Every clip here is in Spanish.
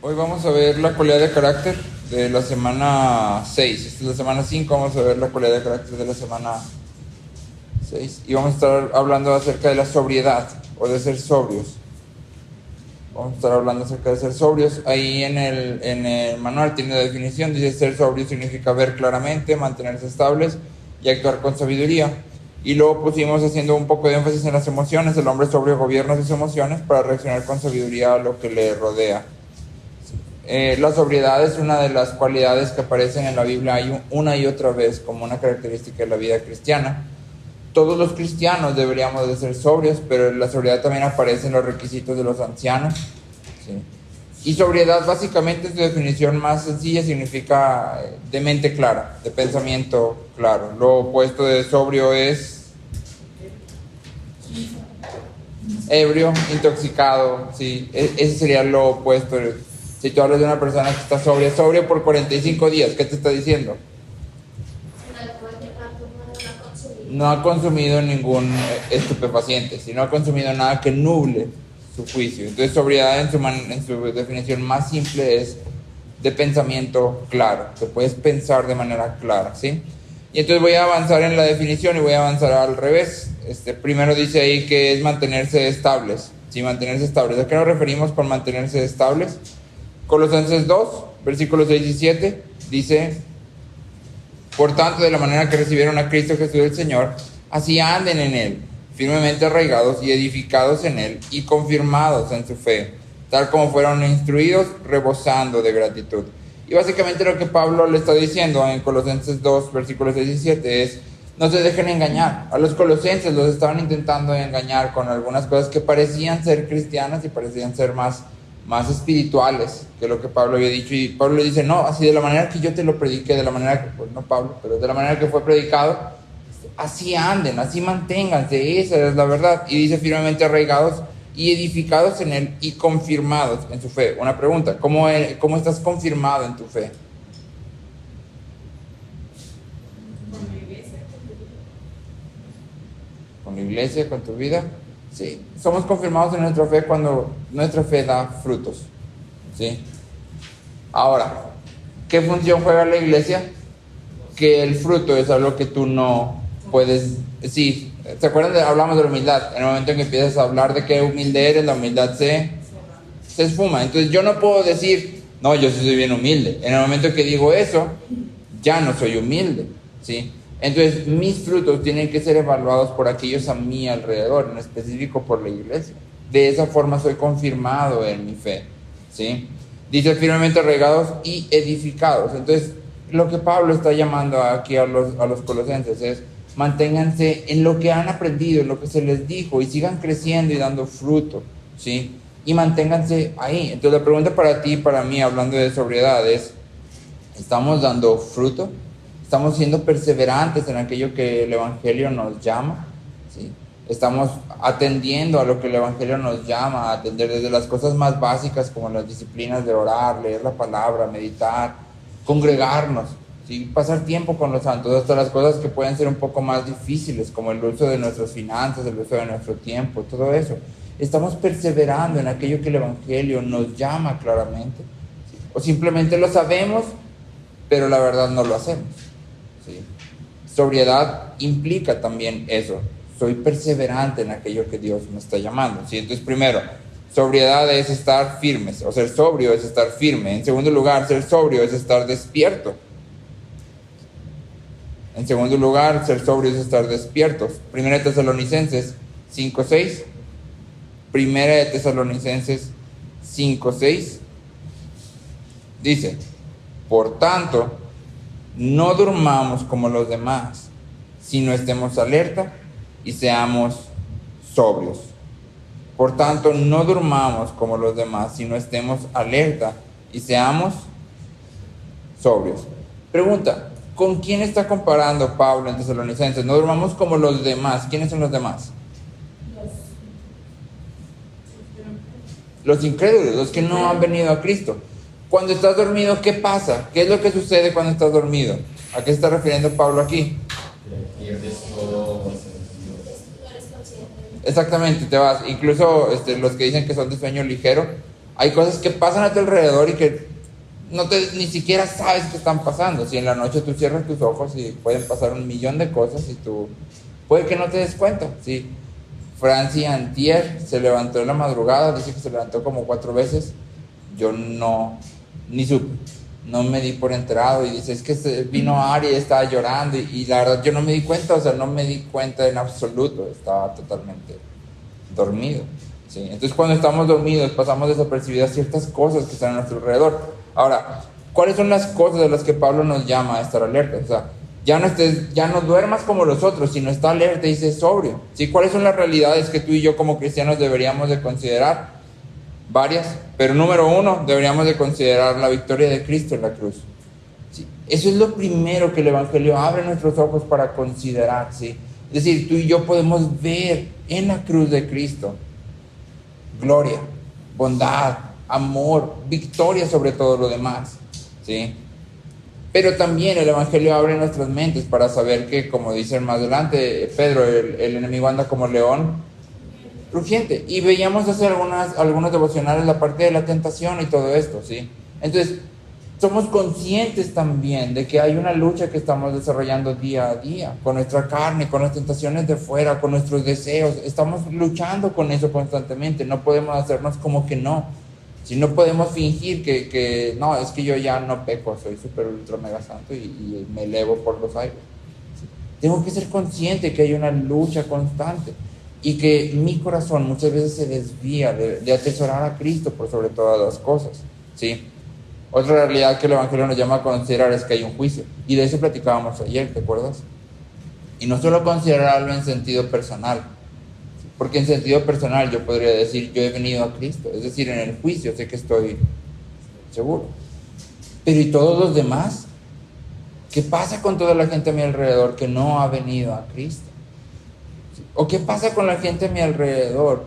Hoy vamos a ver la cualidad de carácter de la semana 6. Esta es la semana 5, vamos a ver la cualidad de carácter de la semana 6. Y vamos a estar hablando acerca de la sobriedad o de ser sobrios. Vamos a estar hablando acerca de ser sobrios. Ahí en el manual tiene la definición, dice ser sobrio significa ver claramente, mantenerse estables y actuar con sabiduría. Y luego pusimos haciendo un poco de énfasis en las emociones. El hombre sobrio gobierna sus emociones para reaccionar con sabiduría a lo que le rodea. La sobriedad es una de las cualidades que aparecen en la Biblia una y otra vez como una característica de la vida cristiana. Todos los cristianos deberíamos de ser sobrios, pero la sobriedad también aparece en los requisitos de los ancianos. ¿Sí? Y sobriedad básicamente, su definición más sencilla, significa de mente clara, de pensamiento claro. Lo opuesto de sobrio es ebrio, intoxicado, ¿sí? Ese sería lo opuesto. Si tú hablas de una persona que está sobria por 45 días, ¿qué te está diciendo? No ha consumido ningún estupefaciente, sino ha consumido nada que nuble su juicio. Entonces, sobriedad en su definición más simple es de pensamiento claro, que puedes pensar de manera clara, ¿sí? Y entonces voy a avanzar en la definición y voy a avanzar al revés. Primero dice ahí que es mantenerse estables, ¿sí? Mantenerse estables. ¿A qué nos referimos con mantenerse estables? Colosenses 2, versículos 6 y 7, dice: por tanto, de la manera que recibieron a Cristo Jesús el Señor, así anden en Él, firmemente arraigados y edificados en Él y confirmados en su fe, tal como fueron instruidos, rebosando de gratitud. Y básicamente lo que Pablo le está diciendo en Colosenses 2, versículos 6 y 7 es: no se dejen engañar. A los colosenses los estaban intentando engañar con algunas cosas que parecían ser cristianas y parecían ser más espirituales que lo que Pablo había dicho. Y Pablo le dice: no, así de la manera que yo te lo prediqué, de la manera que, pues no Pablo, pero de la manera que fue predicado, así anden, así manténganse, esa es la verdad. Y dice: firmemente arraigados y edificados en Él y confirmados en su fe. Una pregunta: ¿cómo estás confirmado en tu fe? ¿Con la iglesia, con tu vida? Sí, somos confirmados en nuestra fe cuando nuestra fe da frutos, ¿sí? Ahora, ¿qué función juega la iglesia? Que el fruto es algo que tú no puedes... Sí, ¿se acuerdan? Hablamos de la humildad. En el momento en que empiezas a hablar de qué humilde eres, la humildad se esfuma. Entonces yo no puedo decir: no, yo sí soy bien humilde. En el momento que digo eso, ya no soy humilde, ¿sí? Entonces mis frutos tienen que ser evaluados por aquellos a mi alrededor, en específico por la iglesia. De esa forma soy confirmado en mi fe, ¿sí? Dice: firmemente arraigados y edificados. Entonces lo que Pablo está llamando aquí a los colosenses es: manténganse en lo que han aprendido, en lo que se les dijo, y sigan creciendo y dando fruto, ¿sí? Y manténganse ahí. Entonces la pregunta para ti y para mí, hablando de sobriedad, es: ¿estamos dando fruto? ¿Estamos siendo perseverantes en aquello que el Evangelio nos llama? ¿Sí? ¿Estamos atendiendo a lo que el Evangelio nos llama a atender, desde las cosas más básicas como las disciplinas de orar, leer la palabra, meditar, congregarnos, ¿sí? Pasar tiempo con los santos, hasta las cosas que pueden ser un poco más difíciles, como el uso de nuestras finanzas, el uso de nuestro tiempo, todo eso? ¿Estamos perseverando en aquello que el Evangelio nos llama claramente? ¿Sí? ¿O simplemente lo sabemos, pero la verdad no lo hacemos? ¿Sí? Sobriedad implica también eso: soy perseverante en aquello que Dios me está llamando, ¿sí? Entonces, primero, sobriedad es estar firmes, o ser sobrio es estar firme. En segundo lugar, ser sobrio es estar despierto. En segundo lugar, ser sobrio es estar despiertos. Primera de Tesalonicenses 5:6. Primera de Tesalonicenses 5:6 dice: por tanto, no durmamos como los demás, sino estemos alerta y seamos sobrios. Por tanto, no durmamos como los demás, sino estemos alerta y seamos sobrios. Pregunta: ¿con quién está comparando Pablo en Tesalonicenses? No durmamos como los demás. ¿Quiénes son los demás? Los incrédulos, los que no han venido a Cristo. Cuando estás dormido, ¿qué pasa? ¿Qué es lo que sucede cuando estás dormido? ¿A qué se está refiriendo Pablo aquí? Pierdes todo. Exactamente, te vas. Incluso los que dicen que son de sueño ligero, Hay cosas que pasan a tu alrededor y que ni siquiera sabes que están pasando. Si en la noche tú cierras tus ojos y pueden pasar 1,000,000 de cosas y tú puede que no te des cuenta. ¿Sí? Franci antier se levantó en la madrugada, dice que se levantó como 4 veces. Yo ni supe, no me di por enterado, y dice, es que vino Ari y estaba llorando, y la verdad yo no me di cuenta, o sea, no me di cuenta en absoluto, estaba totalmente dormido. ¿Sí? Entonces cuando estamos dormidos pasamos desapercibidas ciertas cosas que están a nuestro alrededor. Ahora, ¿cuáles son las cosas de las que Pablo nos llama a estar alerta? O sea, ya no duermas como los otros, sino está alerta y sé sobrio. ¿Sí? ¿Cuáles son las realidades que tú y yo como cristianos deberíamos de considerar? Varias, pero número 1, deberíamos de considerar la victoria de Cristo en la cruz. ¿Sí? Eso es lo primero que el Evangelio abre nuestros ojos para considerar. ¿Sí? Es decir, tú y yo podemos ver en la cruz de Cristo gloria, bondad, amor, victoria sobre todo lo demás. ¿Sí? Pero también el Evangelio abre nuestras mentes para saber que, como dice más adelante Pedro, el enemigo anda como león rugiente. Y veíamos hacer algunos devocionales la parte de la tentación y todo esto, ¿sí? Entonces, somos conscientes también de que hay una lucha que estamos desarrollando día a día, con nuestra carne, con las tentaciones de fuera, con nuestros deseos. Estamos luchando con eso constantemente. No podemos hacernos como que no. Si no podemos fingir que no, es que yo ya no peco, soy súper ultra mega santo y me elevo por los aires. ¿Sí? Tengo que ser consciente que hay una lucha constante y que mi corazón muchas veces se desvía de atesorar a Cristo por sobre todas las cosas. ¿Sí? Otra realidad que el Evangelio nos llama a considerar es que hay un juicio, y de eso platicábamos ayer, ¿te acuerdas? Y no solo considerarlo en sentido personal, porque en sentido personal yo podría decir, yo he venido a Cristo, es decir, en el juicio sé que estoy seguro. Pero ¿y todos los demás? ¿Qué pasa con toda la gente a mi alrededor que no ha venido a Cristo? ¿O qué pasa con la gente a mi alrededor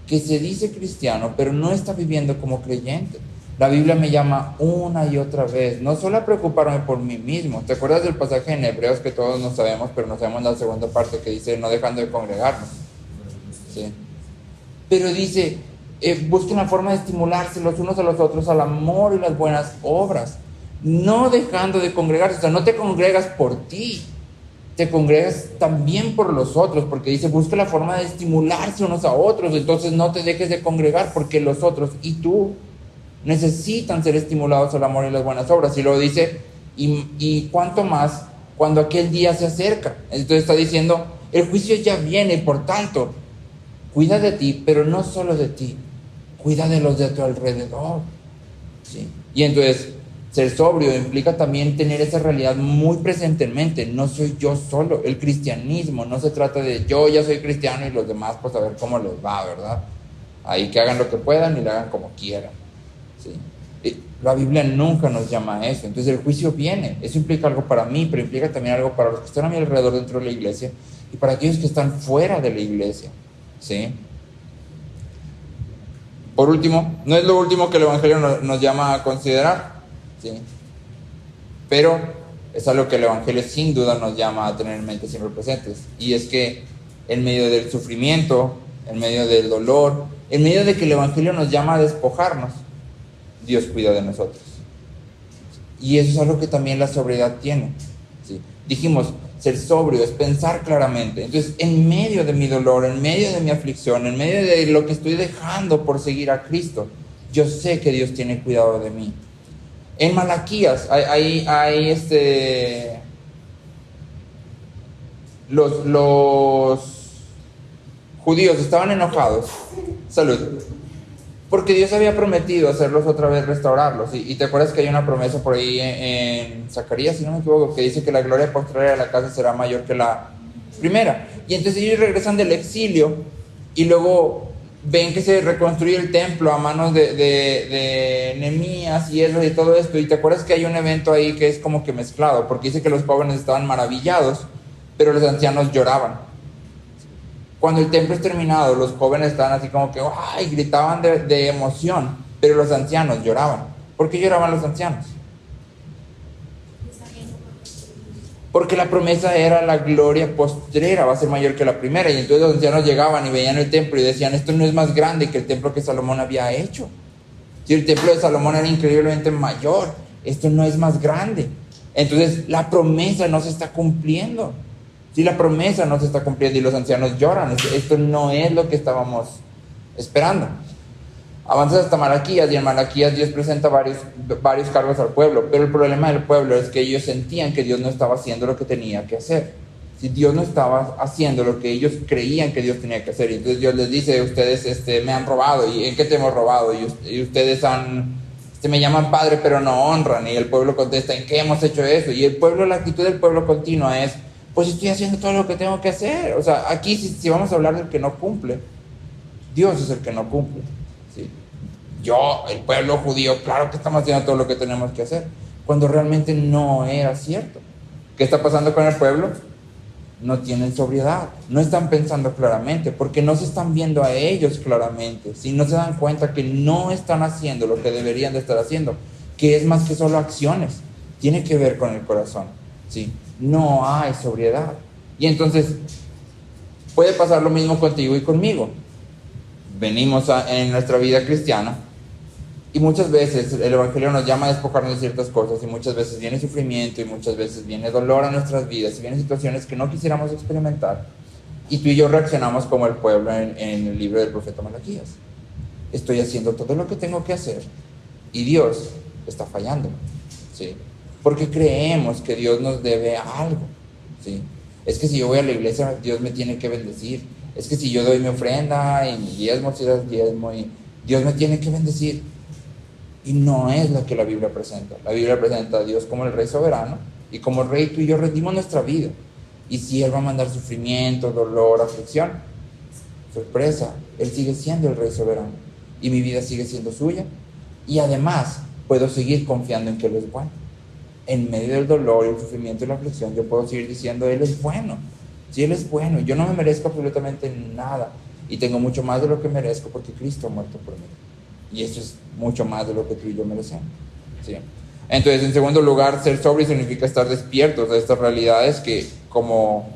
que se dice cristiano, pero no está viviendo como creyente? La Biblia me llama una y otra vez, no solo a preocuparme por mí mismo. ¿Te acuerdas del pasaje en Hebreos que todos no sabemos, pero no sabemos la segunda parte que dice, no dejando de congregarnos? ¿Sí? Pero dice, busquen la forma de estimularse los unos a los otros al amor y las buenas obras, no dejando de congregarse. O sea, no te congregas por ti, te congregas también por los otros, porque dice, busca la forma de estimularse unos a otros. Entonces no te dejes de congregar, porque los otros y tú necesitan ser estimulados al amor y las buenas obras. Y luego dice, y cuánto más cuando aquel día se acerca. Entonces está diciendo, el juicio ya viene, por tanto, cuida de ti, pero no solo de ti, cuida de los de tu alrededor. ¿Sí? Y entonces, ser sobrio implica también tener esa realidad muy presente en mente. No soy yo solo. El cristianismo no se trata de yo ya soy cristiano y los demás pues a ver cómo les va, ¿verdad? Ahí que hagan lo que puedan y lo hagan como quieran. ¿Sí? La Biblia nunca nos llama a eso. Entonces el juicio viene. Eso implica algo para mí, pero implica también algo para los que están a mi alrededor dentro de la iglesia y para aquellos que están fuera de la iglesia. ¿Sí? Por último, no es lo último que el Evangelio nos llama a considerar, ¿sí? Pero es algo que el Evangelio sin duda nos llama a tener en mente siempre presentes, y es que en medio del sufrimiento, en medio del dolor, en medio de que el Evangelio nos llama a despojarnos, Dios cuida de nosotros. Y eso es algo que también la sobriedad tiene, ¿sí? Dijimos, ser sobrio es pensar claramente. Entonces, en medio de mi dolor, en medio de mi aflicción, en medio de lo que estoy dejando por seguir a Cristo, yo sé que Dios tiene cuidado de mí. En Malaquías los judíos estaban enojados. Salud. Porque Dios había prometido hacerlos otra vez, restaurarlos. Y te acuerdas que hay una promesa por ahí en Zacarías, si no me equivoco, que dice que la gloria postrera de la casa será mayor que la primera. Y entonces ellos regresan del exilio y luego ven que se reconstruye el templo a manos de Nehemías y eso y todo esto. Y te acuerdas que hay un evento ahí que es como que mezclado, porque dice que los jóvenes estaban maravillados, pero los ancianos lloraban. Cuando el templo es terminado, los jóvenes estaban así como que ¡ay! Gritaban de emoción, pero los ancianos lloraban. ¿Por qué lloraban los ancianos? Porque la promesa era la gloria postrera, va a ser mayor que la primera. Y entonces los ancianos llegaban y veían el templo y decían, esto no es más grande que el templo que Salomón había hecho. Si el templo de Salomón era increíblemente mayor, esto no es más grande. Entonces la promesa no se está cumpliendo. Si la promesa no se está cumpliendo y los ancianos lloran, esto no es lo que estábamos esperando. Avanzas hasta Malaquías, y en Malaquías Dios presenta varios cargos al pueblo, pero el problema del pueblo es que ellos sentían que Dios no estaba haciendo lo que tenía que hacer. Si Dios no estaba haciendo lo que ellos creían que Dios tenía que hacer, y entonces Dios les dice: ustedes me han robado. ¿Y en qué te hemos robado? Y ustedes me llaman padre pero no honran. Y el pueblo contesta: ¿en qué hemos hecho eso? Y el pueblo, la actitud del pueblo continua es: pues estoy haciendo todo lo que tengo que hacer. O sea, aquí si vamos a hablar del que no cumple, Dios es el que no cumple, ¿sí? El pueblo judío, claro que estamos haciendo todo lo que tenemos que hacer, cuando realmente no era cierto. ¿Qué está pasando con el pueblo? No tienen sobriedad, no están pensando claramente, porque no se están viendo a ellos claramente, si no se dan cuenta que no están haciendo lo que deberían de estar haciendo, que es más que solo acciones, tiene que ver con el corazón, ¿sí? No hay sobriedad. Y entonces puede pasar lo mismo contigo y conmigo. Venimos en nuestra vida cristiana y muchas veces el Evangelio nos llama a despojarnos de ciertas cosas, y muchas veces viene sufrimiento, y muchas veces viene dolor a nuestras vidas, y vienen situaciones que no quisiéramos experimentar, y tú y yo reaccionamos como el pueblo en el libro del profeta Malaquías: estoy haciendo todo lo que tengo que hacer y Dios está fallando, ¿sí? Porque creemos que Dios nos debe algo, ¿sí? Es que si yo voy a la iglesia, Dios me tiene que bendecir. Es que si yo doy mi ofrenda y mi diezmo, si das diezmo, y Dios me tiene que bendecir. Y no es lo que la Biblia presenta. La Biblia presenta a Dios como el Rey soberano, y como Rey tú y yo rendimos nuestra vida. Y si Él va a mandar sufrimiento, dolor, aflicción, sorpresa, Él sigue siendo el Rey soberano, y mi vida sigue siendo suya. Y además puedo seguir confiando en que Él es bueno. En medio del dolor, el sufrimiento y la aflicción, yo puedo seguir diciendo: Él es bueno. Si Él es bueno, yo no me merezco absolutamente nada, y tengo mucho más de lo que merezco porque Cristo ha muerto por mí. Y eso es mucho más de lo que tú y yo merecemos, ¿sí? Entonces, en segundo lugar, ser sobrio significa estar despiertos a estas realidades que como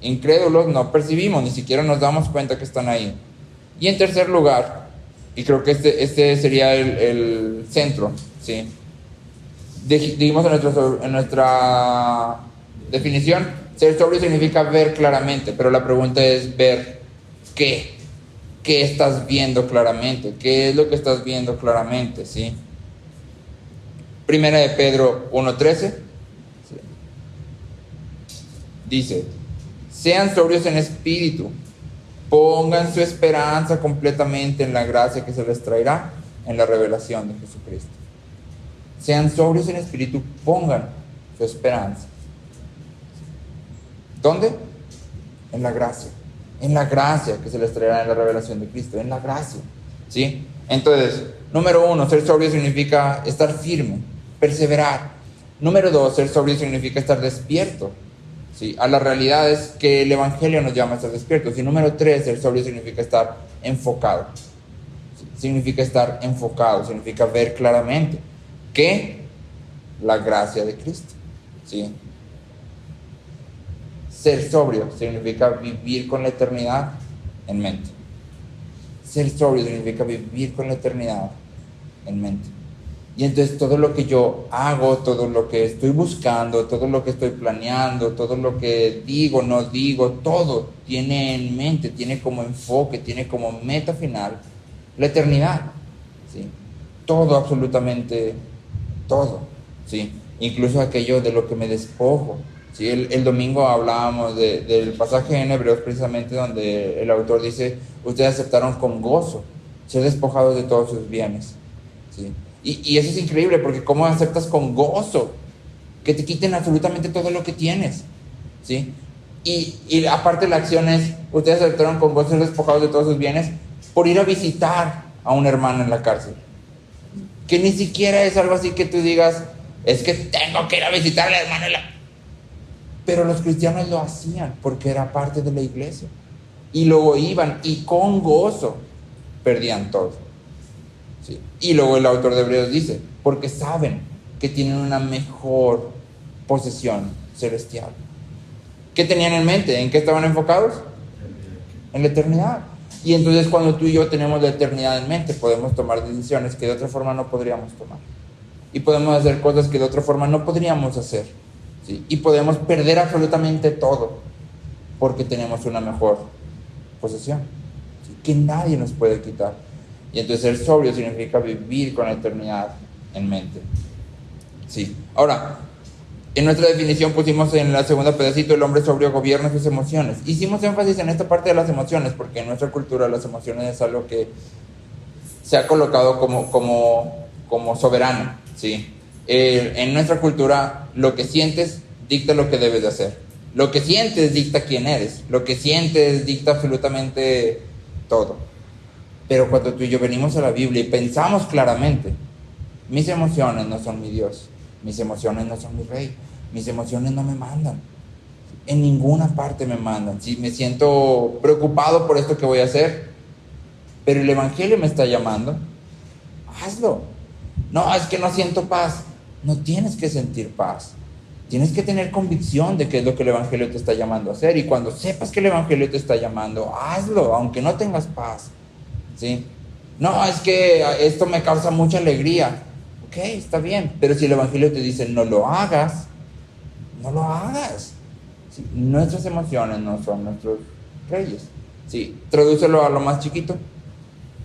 incrédulos no percibimos, ni siquiera nos damos cuenta que están ahí. Y en tercer lugar, y creo que este sería el centro, ¿sí? Dijimos en nuestra definición, ser sobrio significa ver claramente, pero la pregunta es: ¿ver qué? ¿Qué estás viendo claramente? ¿Qué es lo que estás viendo claramente? ¿Sí? Primera de Pedro 1:13, ¿sí? Dice: sean sobrios en espíritu, pongan su esperanza completamente en la gracia que se les traerá en la revelación de Jesucristo. Sean sobrios en espíritu, pongan su esperanza. ¿Dónde? En la gracia. En la gracia que se les traerá en la revelación de Cristo. En la gracia, ¿sí? Entonces, número 1, ser sobrio significa estar firme, perseverar. Número 2, ser sobrio significa estar despierto, ¿sí? A las realidades que el Evangelio nos llama a estar despiertos. Y número 3, ser sobrio significa estar enfocado, ¿sí? Significa estar enfocado, significa ver claramente que la gracia de Cristo, ¿sí? Ser sobrio significa vivir con la eternidad en mente. Ser sobrio significa vivir con la eternidad en mente. Y entonces todo lo que yo hago, todo lo que estoy buscando, todo lo que estoy planeando, todo lo que digo, no digo, todo tiene en mente, tiene como enfoque, tiene como meta final la eternidad, ¿sí? Todo, absolutamente todo, ¿sí? Incluso aquello de lo que me despojo. Sí, el domingo hablábamos del pasaje en Hebreos, precisamente, donde el autor dice: ustedes aceptaron con gozo ser despojados de todos sus bienes, ¿sí? Y eso es increíble, porque ¿cómo aceptas con gozo que te quiten absolutamente todo lo que tienes? ¿Sí? Y aparte la acción es: ustedes aceptaron con gozo ser despojados de todos sus bienes por ir a visitar a un hermano en la cárcel. Que ni siquiera es algo así que tú digas: es que tengo que ir a visitar al hermano en la... Pero los cristianos lo hacían porque era parte de la iglesia, y luego iban y con gozo perdían todo, ¿sí? Y luego el autor de Hebreos dice: porque saben que tienen una mejor posesión celestial. ¿Qué tenían en mente? ¿En qué estaban enfocados? En la eternidad. Y entonces cuando tú y yo tenemos la eternidad en mente, podemos tomar decisiones que de otra forma no podríamos tomar. Y podemos hacer cosas que de otra forma no podríamos hacer. ¿Sí? Y podemos perder absolutamente todo porque tenemos una mejor posesión, ¿sí? Que nadie nos puede quitar. Y entonces ser sobrio significa vivir con la eternidad en mente. Sí. Ahora, en nuestra definición pusimos en la segunda pedacito: el hombre sobrio gobierna sus emociones. Hicimos énfasis en esta parte de las emociones porque en nuestra cultura las emociones es algo que se ha colocado como soberano, ¿sí? En nuestra cultura lo que sientes dicta lo que debes de hacer. Lo que sientes dicta quién eres. Lo que sientes dicta absolutamente todo. Pero cuando tú y yo venimos a la Biblia y pensamos claramente, mis emociones no son mi Dios, mis emociones no son mi rey, mis emociones no me mandan, en ninguna parte me mandan. Si me siento preocupado por esto que voy a hacer, pero el Evangelio me está llamando, hazlo. No, es que no siento paz. No tienes que sentir paz. Tienes que tener convicción de qué es lo que el Evangelio te está llamando a hacer. Y cuando sepas que el Evangelio te está llamando, hazlo, aunque no tengas paz. ¿Sí? No, es que esto me causa mucha alegría. Ok, está bien. Pero si el Evangelio te dice no lo hagas, no lo hagas. ¿Sí? Nuestras emociones no son nuestros reyes. ¿Sí? Tradúcelo a lo más chiquito.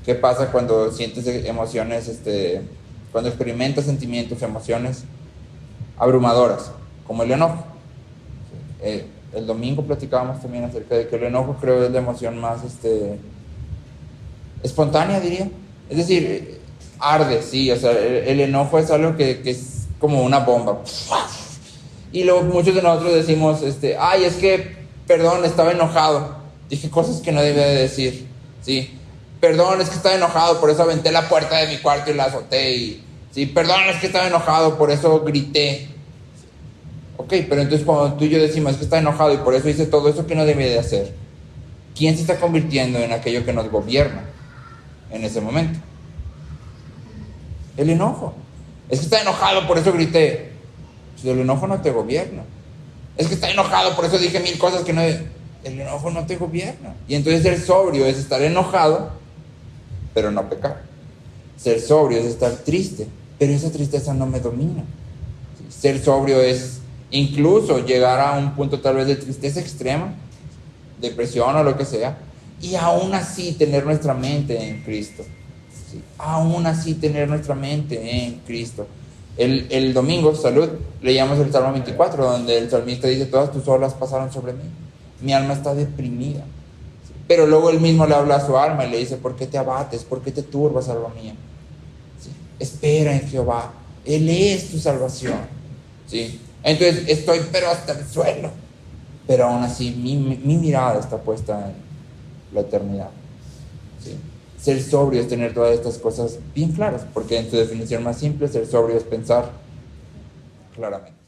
¿Qué pasa cuando sientes emociones, cuando experimentas sentimientos, emociones abrumadoras, como el enojo? El domingo platicábamos también acerca de que el enojo, creo, es la emoción más espontánea, diría. Es decir, arde, sí, o sea, el enojo es algo que es como una bomba. Y luego muchos de nosotros decimos, ay, es que, perdón, estaba enojado, dije cosas que no debía de decir, ¿sí? Perdón, es que estaba enojado, por eso aventé la puerta de mi cuarto y la azoté. Y, sí, perdón, es que estaba enojado, por eso grité. Ok, pero entonces cuando tú y yo decimos que está enojado y por eso hice todo eso que no debía de hacer, ¿quién se está convirtiendo en aquello que nos gobierna en ese momento? El enojo. Es que está enojado, por eso grité. Pues el enojo no te gobierna. Es que está enojado, por eso dije 1000 cosas que no... El enojo no te gobierna. Y entonces ser sobrio es estar enojado, pero no pecar. Ser sobrio es estar triste, pero esa tristeza no me domina. Ser sobrio es incluso llegar a un punto tal vez de tristeza extrema, depresión o lo que sea, y aún así tener nuestra mente en Cristo. ¿Sí? Aún así tener nuestra mente en Cristo. El domingo, salud, leíamos el Salmo 24, donde el salmista dice: todas tus olas pasaron sobre mí, mi alma está deprimida. ¿Sí? Pero luego él mismo le habla a su alma y le dice: ¿por qué te abates? ¿Por qué te turbas, alma mía? ¿Sí? Espera en Jehová, Él es tu salvación. ¿Sí? Entonces estoy pero hasta el suelo, pero aún así mi mirada está puesta en la eternidad. ¿Sí? Ser sobrio es tener todas estas cosas bien claras, porque en su definición más simple, ser sobrio es pensar claramente.